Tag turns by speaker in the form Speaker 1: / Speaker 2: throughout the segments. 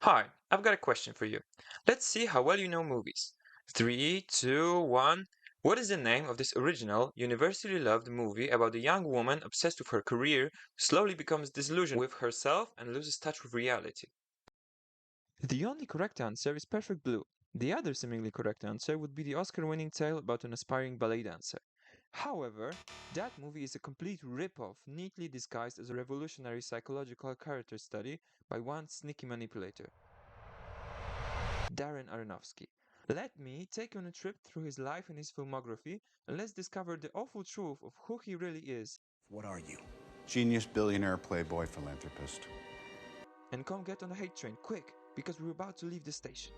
Speaker 1: Hi, I've got a question for you. Let's see how well you know movies. Three, two, one. What is the name of this original, universally loved movie about a young woman obsessed with her career who slowly becomes disillusioned with herself and loses touch with reality? The only correct answer is Perfect Blue. The other seemingly correct answer would be the Oscar-winning tale about an aspiring ballet dancer. However, that movie is a complete rip-off, neatly disguised as a revolutionary psychological character study by one sneaky manipulator, Darren Arronofsky. Let me take you on a trip through his life and his filmography, and let's discover the awful truth of who he really is.
Speaker 2: What are you? Genius, billionaire, playboy, philanthropist.
Speaker 1: And come get on the hate train, quick, because we're about to leave the station.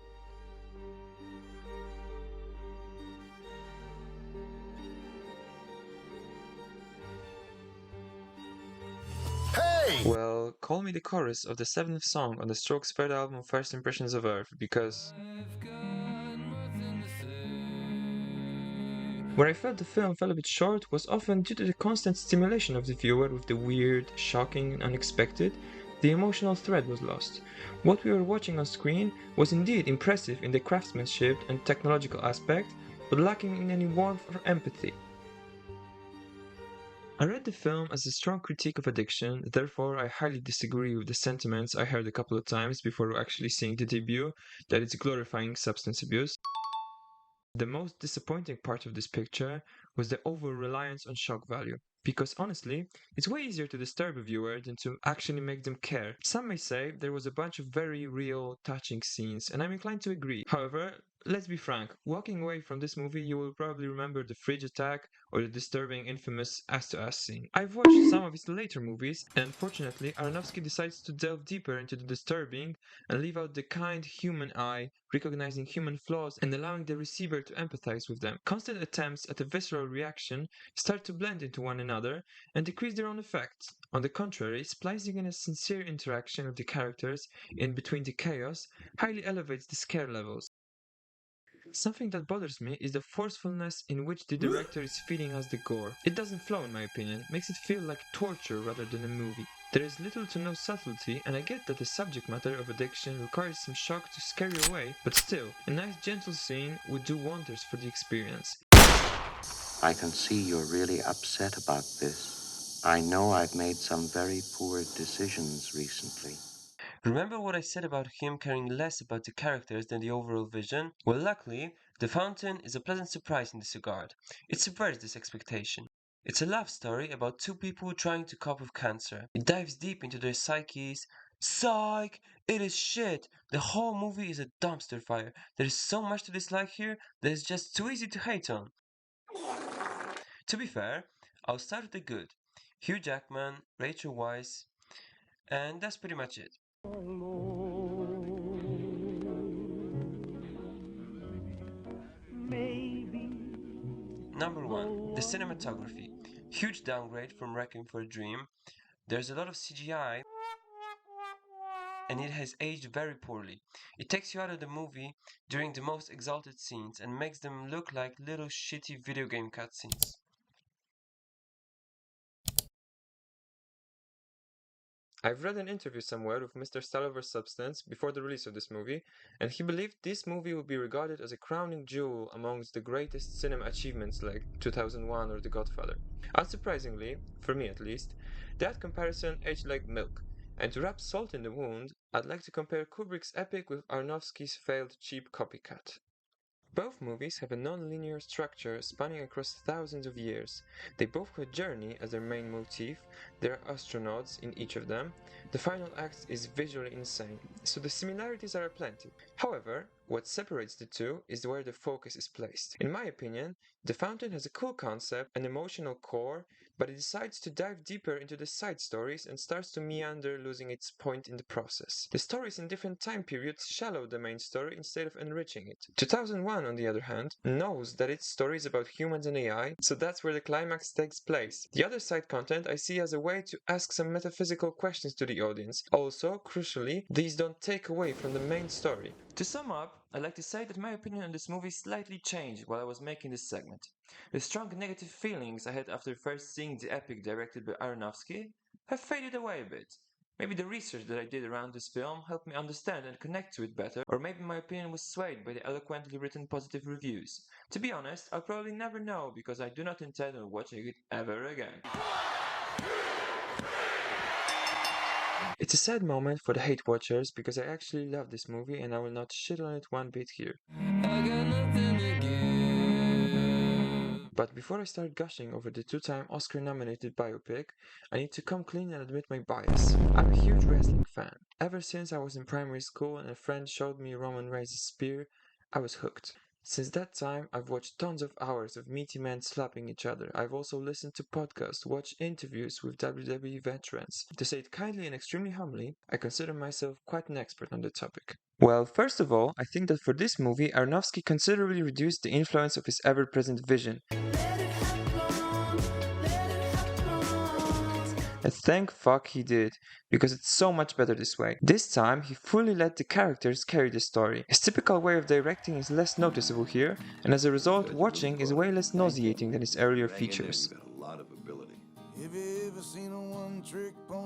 Speaker 2: Hey!
Speaker 1: Well, call me the chorus of the seventh song on the Strokes' third album, First Impressions of Earth, because where I felt the film fell a bit short was often due to the constant stimulation of the viewer with the weird, shocking, and unexpected. The emotional thread was lost. What we were watching on screen was indeed impressive in the craftsmanship and technological aspect, but lacking in any warmth or empathy. I read the film as a strong critique of addiction, therefore I highly disagree with the sentiments I heard a couple of times before actually seeing the debut, that it's glorifying substance abuse. The most disappointing part of this picture was the over-reliance on shock value. Because honestly, it's way easier to disturb a viewer than to actually make them care. Some may say there was a bunch of very real, touching scenes, and I'm inclined to agree. However, let's be frank, walking away from this movie you will probably remember the fridge attack or the disturbing infamous ass-to-ass scene. I've watched some of his later movies, and unfortunately Aronofsky decides to delve deeper into the disturbing and leave out the kind human eye, recognizing human flaws and allowing the receiver to empathize with them. Constant attempts at a visceral reaction start to blend into one another and decrease their own effects. On the contrary, splicing in a sincere interaction with the characters in between the chaos highly elevates the scare levels. Something that bothers me is the forcefulness in which the director is feeding us the gore. It doesn't flow in my opinion, makes it feel like torture rather than a movie. There is little to no subtlety, and I get that the subject matter of addiction requires some shock to scare you away, but still, a nice gentle scene would do wonders for the experience.
Speaker 3: I can see you're really upset about this. I know I've made some very poor decisions recently.
Speaker 1: Remember what I said about him caring less about the characters than the overall vision? Well, luckily, The Fountain is a pleasant surprise in this regard. It subverts this expectation. It's a love story about two people trying to cope with cancer. It dives deep into their psyches. Psych! It is shit! The whole movie is a dumpster fire. There is so much to dislike here that it's just too easy to hate on. To be fair, I'll start with the good. Hugh Jackman, Rachel Weisz, and that's pretty much it. Number 1. The cinematography. Huge downgrade from Requiem for a Dream. There's a lot of CGI and it has aged very poorly. It takes you out of the movie during the most exalted scenes and makes them look like little shitty video game cutscenes. I've read an interview somewhere with Mr. Stalover's Substance before the release of this movie, and he believed this movie would be regarded as a crowning jewel amongst the greatest cinema achievements like 2001 or The Godfather. Unsurprisingly, for me at least, that comparison aged like milk. And to rub salt in the wound, I'd like to compare Kubrick's epic with Aronofsky's failed cheap copycat. Both movies have a non-linear structure spanning across thousands of years. They both have a journey as their main motif, there are astronauts in each of them, the final act is visually insane, so the similarities are aplenty. However, what separates the two is where the focus is placed. In my opinion, The Fountain has a cool concept, an emotional core, but it decides to dive deeper into the side stories and starts to meander, losing its point in the process. The stories in different time periods shallow the main story instead of enriching it. 2001, on the other hand, knows that its story is about humans and AI, so that's where the climax takes place. The other side content I see as a way to ask some metaphysical questions to the audience. Also, crucially, these don't take away from the main story. To sum up, I'd like to say that my opinion on this movie slightly changed while I was making this segment. The strong negative feelings I had after first seeing the epic directed by Aronofsky have faded away a bit. Maybe the research that I did around this film helped me understand and connect to it better, or maybe my opinion was swayed by the eloquently written positive reviews. To be honest, I'll probably never know because I do not intend on watching it ever again. It's a sad moment for the hate watchers because I actually love this movie and I will not shit on it one bit here. But before I start gushing over the two-time Oscar-nominated biopic, I need to come clean and admit my bias. I'm a huge wrestling fan. Ever since I was in primary school and a friend showed me Roman Reigns' spear, I was hooked. Since that time, I've watched tons of hours of meaty men slapping each other. I've also listened to podcasts, watched interviews with WWE veterans. To say it kindly and extremely humbly, I consider myself quite an expert on the topic. Well, first of all, I think that for this movie, Aronofsky considerably reduced the influence of his ever-present vision. And thank fuck he did, because it's so much better this way. This time, he fully let the characters carry the story. His typical way of directing is less noticeable here, and as a result, watching is way less nauseating than his earlier features.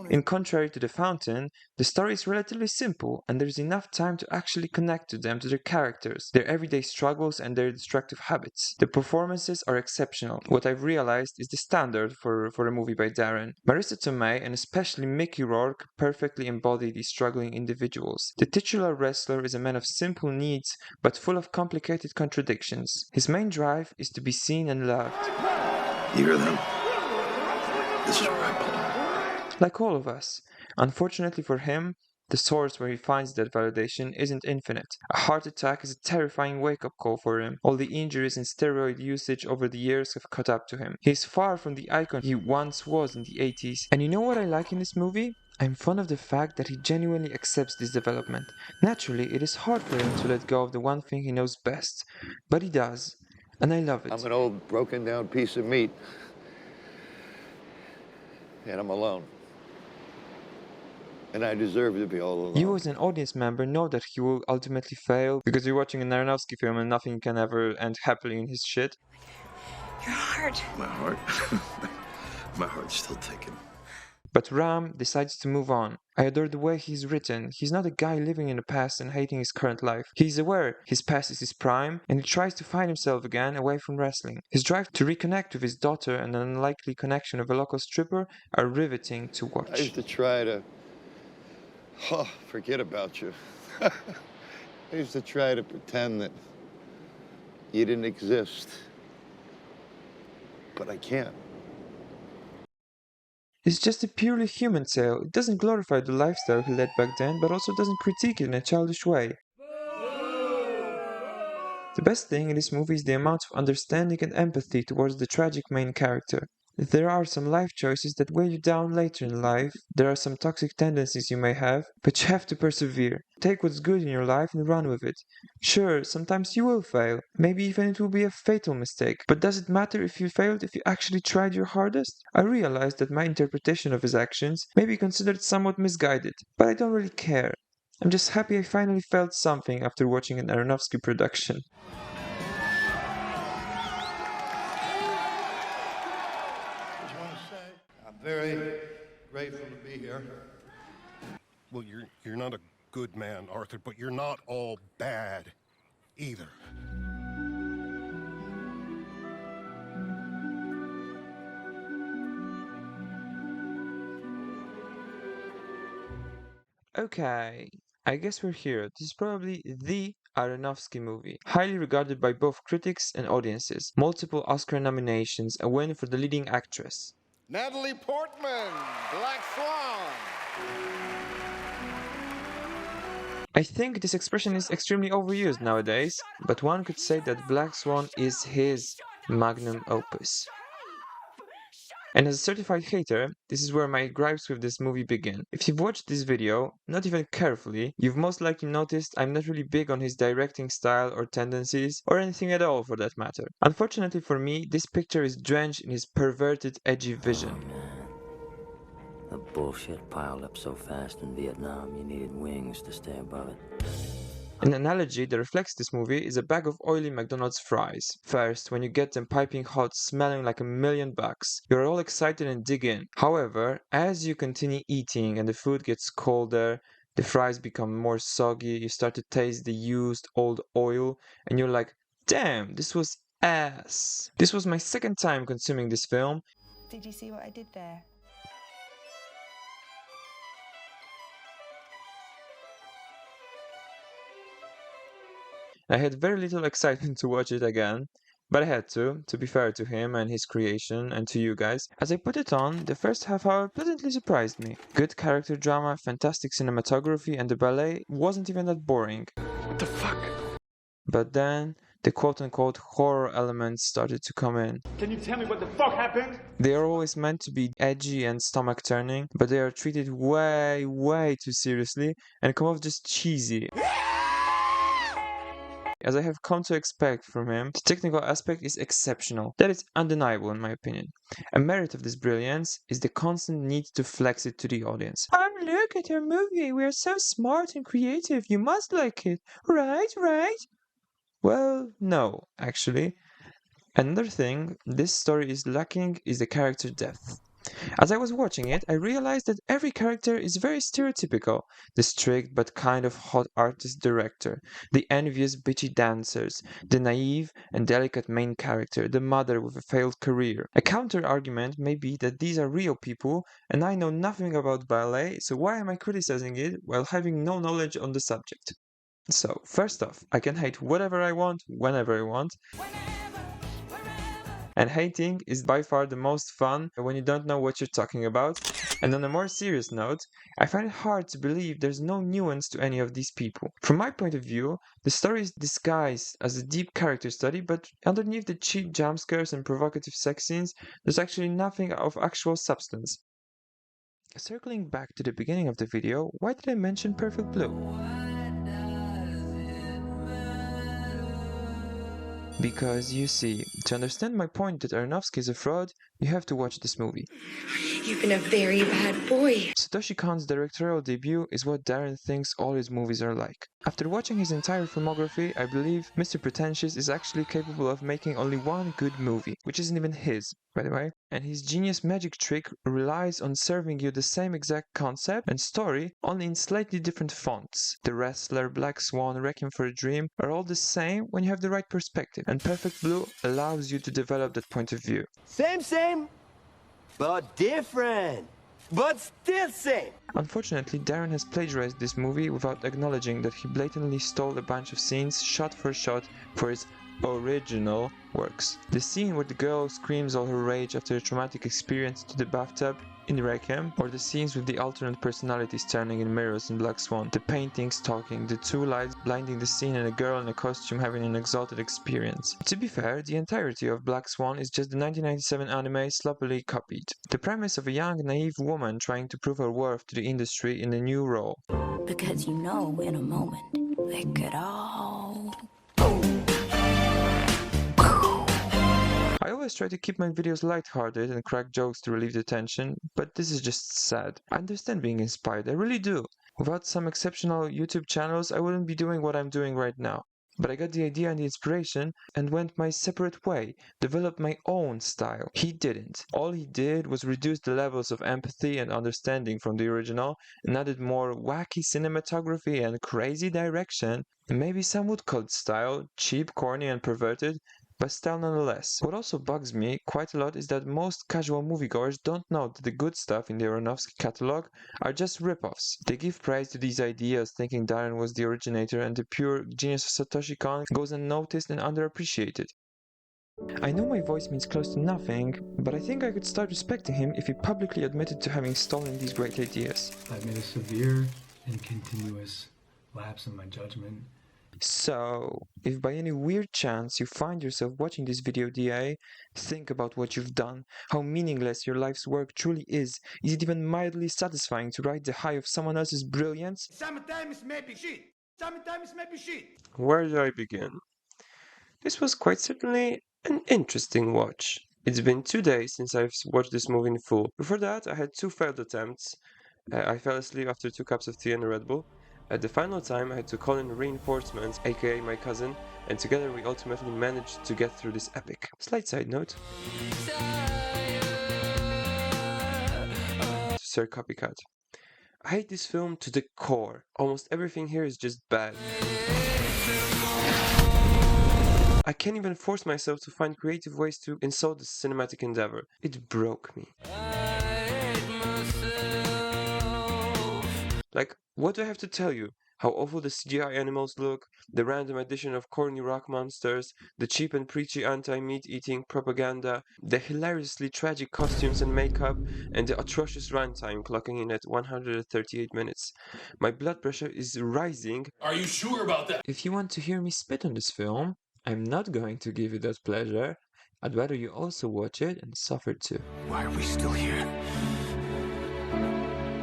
Speaker 1: In contrary to The Fountain, the story is relatively simple, and there's enough time to actually connect to them, to their characters, their everyday struggles and their destructive habits. The performances are exceptional. What I've realized is the standard for a movie by Darren. Marissa Tomei and especially Mickey Rourke perfectly embody these struggling individuals. The titular wrestler is a man of simple needs, but full of complicated contradictions. His main drive is to be seen and loved.
Speaker 4: You hear them? This is where I belong.
Speaker 1: Like all of us. Unfortunately for him, the source where he finds that validation isn't infinite. A heart attack is a terrifying wake-up call for him. All the injuries and steroid usage over the years have caught up to him. He is far from the icon he once was in the 80s. And you know what I like in this movie? I'm fond of the fact that he genuinely accepts this development. Naturally, it is hard for him to let go of the one thing he knows best. But he does. And I love it.
Speaker 4: I'm an old, broken-down piece of meat. And I'm alone. And I deserve to be all alone.
Speaker 1: You as an audience member know that he will ultimately fail because you're watching an Aronofsky film and nothing can ever end happily in his shit.
Speaker 5: Your heart.
Speaker 4: My heart? My heart's still ticking.
Speaker 1: But Ram decides to move on. I adore the way he's written. He's not a guy living in the past and hating his current life. He's aware his past is his prime, and he tries to find himself again away from wrestling. His drive to reconnect with his daughter and an unlikely connection of a local stripper are riveting to watch.
Speaker 4: I used to try to... forget about you. I used to try to pretend that you didn't exist. But I can't.
Speaker 1: It's just a purely human tale. It doesn't glorify the lifestyle he led back then, but also doesn't critique it in a childish way. The best thing in this movie is the amount of understanding and empathy towards the tragic main character. There are some life choices that weigh you down later in life, there are some toxic tendencies you may have, but you have to persevere. Take what's good in your life and run with it. Sure, sometimes you will fail, maybe even it will be a fatal mistake, but does it matter if you failed if you actually tried your hardest? I realize that my interpretation of his actions may be considered somewhat misguided, but I don't really care. I'm just happy I finally felt something after watching an Aronofsky production.
Speaker 6: Very grateful to be here.
Speaker 7: Well, you're not a good man, Arthur, but you're not all bad either.
Speaker 1: Okay, I guess we're here. This is probably the Aronofsky movie, highly regarded by both critics and audiences. Multiple Oscar nominations, a win for the leading actress.
Speaker 6: Natalie Portman, Black Swan.
Speaker 1: I think this expression is extremely overused nowadays, but one could say that Black Swan is his magnum opus. And as a certified hater, this is where my gripes with this movie begin. If you've watched this video, not even carefully, you've most likely noticed I'm not really big on his directing style or tendencies, or anything at all for that matter. Unfortunately for me, this picture is drenched in his perverted, edgy vision.
Speaker 8: Oh, man. The bullshit piled up so fast in Vietnam, you needed wings to stay above it.
Speaker 1: An analogy that reflects this movie is a bag of oily McDonald's fries. First, when you get them piping hot, smelling like $1,000,000, you're all excited and dig in. However, as you continue eating and the food gets colder, the fries become more soggy, you start to taste the used old oil, and you're like, damn, this was ass. This was my second time consuming this film.
Speaker 5: Did you see what I did there?
Speaker 1: I had very little excitement to watch it again, but I had to be fair to him and his creation, and to you guys. As I put it on, the first half hour pleasantly surprised me. Good character drama, fantastic cinematography, and the ballet wasn't even that boring.
Speaker 6: What the fuck?
Speaker 1: But then, the quote-unquote horror elements started to come in.
Speaker 6: Can you tell me what the fuck happened?
Speaker 1: They are always meant to be edgy and stomach-turning, but they are treated way, way too seriously, and come off just cheesy. As I have come to expect from him, the technical aspect is exceptional. That is undeniable in my opinion. A merit of this brilliance is the constant need to flex it to the audience. Look at our movie, we are so smart and creative, you must like it. Right? Well, no, actually. Another thing this story is lacking is the character depth. As I was watching it, I realized that every character is very stereotypical. The strict but kind of hot artist director, the envious bitchy dancers, the naive and delicate main character, the mother with a failed career. A counter-argument may be that these are real people and I know nothing about ballet, so why am I criticizing it while having no knowledge on the subject? So, first off, I can hate whatever I want, whenever I want. And hating is by far the most fun when you don't know what you're talking about. And on a more serious note, I find it hard to believe there's no nuance to any of these people. From my point of view, the story is disguised as a deep character study, but underneath the cheap jump scares and provocative sex scenes, there's actually nothing of actual substance. Circling back to the beginning of the video, why did I mention Perfect Blue? Because, you see, to understand my point that Aronofsky is a fraud, you have to watch this movie.
Speaker 5: You've been a very bad boy.
Speaker 1: Satoshi Kon's directorial debut is what Darren thinks all his movies are like. After watching his entire filmography, I believe Mr. Pretentious is actually capable of making only one good movie, which isn't even his, by the way. And his genius magic trick relies on serving you the same exact concept and story, only in slightly different fonts. The Wrestler, Black Swan, Requiem for a Dream are all the same when you have the right perspective, and Perfect Blue allows you to develop that point of view.
Speaker 9: Same, but different. But still same.
Speaker 1: Unfortunately, Darren has plagiarized this movie without acknowledging that he blatantly stole a bunch of scenes shot for shot for his original works. The scene where the girl screams all her rage after a traumatic experience to the bathtub in Requiem, or the scenes with the alternate personalities turning in mirrors in Black Swan, the paintings talking, the two lights blinding the scene and a girl in a costume having an exalted experience. To be fair, the entirety of Black Swan is just the 1997 anime sloppily copied. The premise of a young, naive woman trying to prove her worth to the industry in a new role.
Speaker 8: Because you know in a moment they could all...
Speaker 1: I always try to keep my videos lighthearted and crack jokes to relieve the tension, but this is just sad. I understand being inspired, I really do. Without some exceptional YouTube channels, I wouldn't be doing what I'm doing right now. But I got the idea and the inspiration and went my separate way, developed my own style. He didn't. All he did was reduce the levels of empathy and understanding from the original and added more wacky cinematography and crazy direction. Maybe some would call it style, cheap, corny and perverted, but still nonetheless. What also bugs me quite a lot is that most casual moviegoers don't know that the good stuff in the Aronofsky catalog are just rip-offs. They give praise to these ideas thinking Darren was the originator and the pure genius of Satoshi Kon goes unnoticed and underappreciated. I know my voice means close to nothing, but I think I could start respecting him if he publicly admitted to having stolen these great ideas.
Speaker 10: I've made a severe and continuous lapse in my judgment.
Speaker 1: So, if by any weird chance you find yourself watching this video DA, think about what you've done, how meaningless your life's work truly is. Is it even mildly satisfying to ride the high of someone else's brilliance?
Speaker 6: Sometimes maybe shit. Sometimes maybe shit.
Speaker 1: Where do I begin? This was quite certainly an interesting watch. It's been 2 days since I've watched this movie in full. Before that, I had 2 failed attempts. I fell asleep after 2 cups of tea and a Red Bull.
Speaker 11: At the final time, I had to call in reinforcements, aka my cousin, and together we ultimately managed to get through this epic. Slight side note. Sir Copycat. I hate this film to the core. Almost everything here is just bad. I can't even force myself to find creative ways to insult this cinematic endeavor. It broke me. Like, what do I have to tell you? How awful the CGI animals look, the random addition of corny rock monsters, the cheap and preachy anti-meat eating propaganda, the hilariously tragic costumes and makeup, and the atrocious runtime clocking in at 138 minutes. My blood pressure is rising.
Speaker 12: Are you sure about that?
Speaker 1: If you want to hear me spit on this film, I'm not going to give you that pleasure. I'd rather you also watch it and suffer too.
Speaker 12: Why are we still here?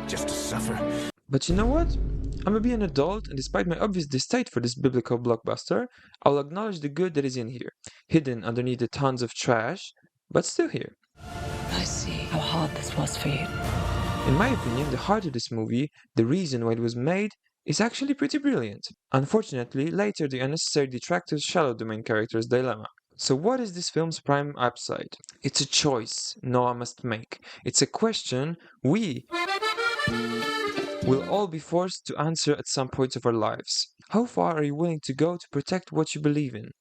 Speaker 12: Just to suffer?
Speaker 1: But you know what? I'm gonna be an adult, and despite my obvious distaste for this biblical blockbuster, I'll acknowledge the good that is in here, hidden underneath the tons of trash, but still here.
Speaker 8: I see how hard this was for you.
Speaker 1: In my opinion, the heart of this movie, the reason why it was made, is actually pretty brilliant. Unfortunately, later the unnecessary detractors shallowed the main character's dilemma. So what is this film's prime upside? It's a choice Noah must make. It's a question we will all be forced to answer at some points of our lives. How far are you willing to go to protect what you believe in?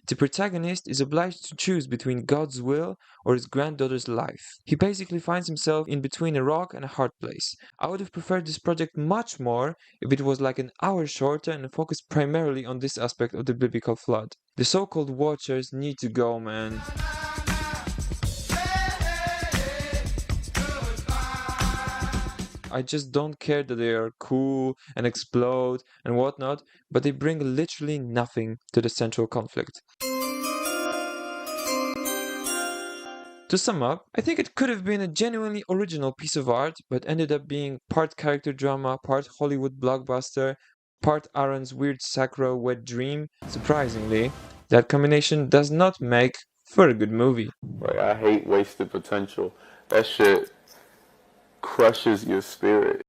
Speaker 1: The protagonist is obliged to choose between God's will or his granddaughter's life. He basically finds himself in between a rock and a hard place. I would have preferred this project much more if it was like an hour shorter and focused primarily on this aspect of the biblical flood. The so-called watchers need to go, man. I just don't care that they are cool and explode and whatnot, but they bring literally nothing to the central conflict. To sum up, I think it could have been a genuinely original piece of art, but ended up being part character drama, part Hollywood blockbuster, part Aaron's weird sacro wet dream. Surprisingly, that combination does not make for a good movie.
Speaker 13: Like, I hate wasted potential. That shit crushes your spirit.